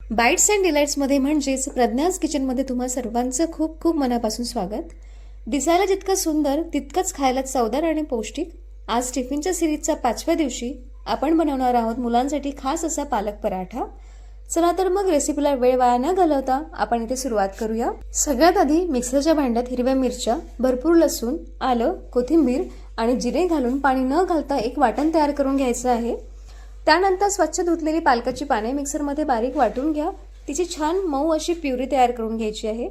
Bites and डिलाइट्समध्ये म्हणजेच प्रज्ञाज किचनमध्ये तुम्हा सर्वांचं खूप खूप मनापासून स्वागत. दिसायला जितकं सुंदर तितकंच खायला चवदार आणि पौष्टिक. आज टिफिनच्या सिरीजच्या 5व्या दिवशी आपण बनवणार आहोत मुलांसाठी खास असा पालक पराठा. चला तर मग रेसिपीला वेळ वाया न घालवता आपण इथे सुरुवात करूया. सगळ्यात आधी मिक्सरच्या भांड्यात हिरव्या मिरच्या, भरपूर लसूण, आलं, कोथिंबीर आणि जिरे घालून पाणी न घालता एक वाटण तयार करून घ्यायचं आहे. त्यानंतर स्वच्छ धुतलेली पालकाची पाने मिक्सरमध्ये बारीक वाटून घ्या. तिची छान मऊ अशी प्युरी तयार करून घ्यायची आहे.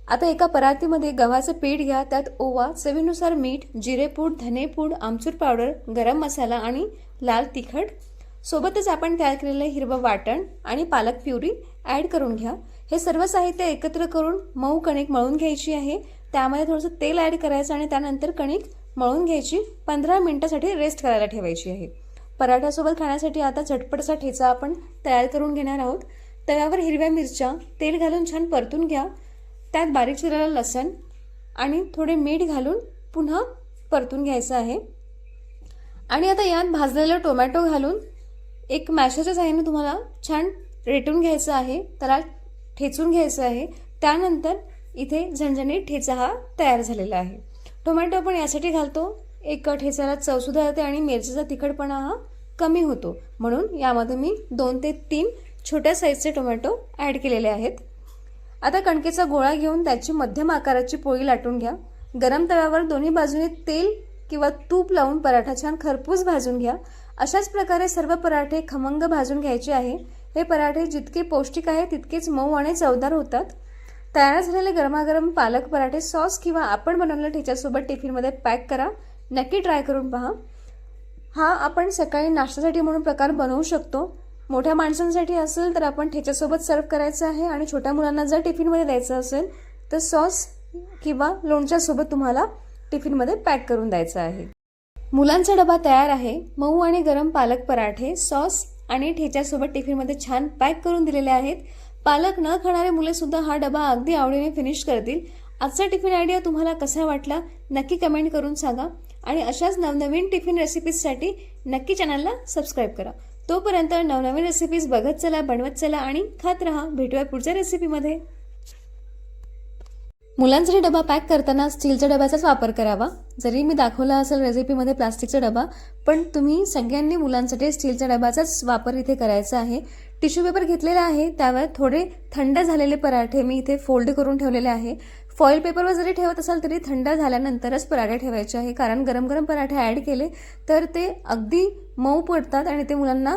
आता एका परातीमध्ये गव्हाचं पीठ घ्या. त्यात ओवा, चवीनुसार मीठ, जिरेपूड, धनेपूड, आमचूर पावडर, गरम मसाला आणि लाल तिखट सोबतच आपण तयार केलेलं हिरवं वाटण आणि पालक प्युरी ॲड करून घ्या. हे सर्व साहित्य एकत्र करून मऊ कणिक मळून घ्यायची आहे. त्यामध्ये थोडंसं तेल ॲड करायचं आणि त्यानंतर कणिक मळून घ्यायची. 15 मिनिटासाठी रेस्ट करायला ठेवायची आहे. पराठ्यासोबत खाण्यासाठी आता झटपटसा ठेचा आपण तयार करून घेणार आहोत. तव्यावर हिरव्या मिरच्या तेल घालून छान परतून घ्या. त्यात बारीक चिरलेलं लसूण आणि थोडे मीठ घालून पुन्हा परतून घ्यायचं आहे. आणि आता यात भाजलेलं टोमॅटो घालून एक मॅशरच्या साहाय्याने तुम्हाला छान रेटून घ्यायचं आहे. त्याला ठेचून घ्यायचं आहे. त्यानंतर इथे झणझणीत ठेचा हा तयार झालेला आहे. टोमॅटो आपण यासाठी घालतो, एक ठेचाला चवसुद्धा येते आणि मिरचीचा तिखटपणा हा कमी होतो, म्हणून यामध्ये मी 2 ते 3 छोट्या साईजचे टोमॅटो ॲड केलेले आहेत. आता कणकेचा गोळा घेऊन त्याची मध्यम आकाराची पोळी लाटून घ्या. गरम तव्यावर दोन्ही बाजूने तेल किंवा तूप लावून पराठा छान खरपूस भाजून घ्या. अशाच प्रकारे सर्व पराठे खमंग भाजून घ्यायचे आहे. हे पराठे जितके पौष्टिक आहे तितकेच मऊ आणि चवदार होतात. तयार झालेले गरमागरम पालक पराठे सॉस किंवा आपण बनवलेल्या ठेच्यासोबत टिफिनमध्ये पॅक करा. नक्की ट्राय करून पहा. हा आपण सकाळी नाश्त्यासाठी म्हणून प्रकार बनवू शकतो. मोठ्या माणसांसाठी असेल तर आपण ठेच्यासोबत सर्व करायचं आहे आणि छोट्या मुलांना जर टिफिनमध्ये द्यायचं असेल तर सॉस किंवा लोणच्यासोबत तुम्हाला टिफिनमध्ये पॅक करून द्यायचं आहे. मुलांचा डबा तयार आहे. मऊ आणि गरम पालक पराठे सॉस आणि ठेच्यासोबत टिफिनमध्ये छान पॅक करून दिलेले आहेत. पालक न खाणारे मुले सुद्धा हा डबा अगदी आवडीने फिनिश करतील. आजचा टिफिन आयडिया तुम्हाला कसा वाटला नक्की कमेंट करून सांगा आणि अशाच नवनवीन टिफिन रेसिपीजसाठी नक्की चॅनलला सबस्क्राईब करा. तोपर्यंत नवनवीन रेसिपीज बघत चला, बनवत चला आणि खात राहा. भेटूया पुढच्या रेसिपीमध्ये. मुलांसाठी डबा पॅक करताना स्टीलच्या डब्याचाच वापर करावा. जरी मी दाखवला असेल रेसिपीमध्ये प्लास्टिकचा डबा, पण तुम्ही सगळ्यांनी मुलांसाठी स्टीलच्या डब्याचाच वापर इथे करायचा आहे. टिश्यू पेपर घेतलेला आहे. त्यावर थोडे थंड झालेले पराठे मी इथे फोल्ड करून ठेवलेले आहे. फॉईल पेपरवर जरी ठेवत असाल तरी थंड झाल्यानंतरच पराठे ठेवायचे आहे, कारण गरम गरम पराठे ॲड केले तर ते अगदी मऊ पडतात आणि ते मुलांना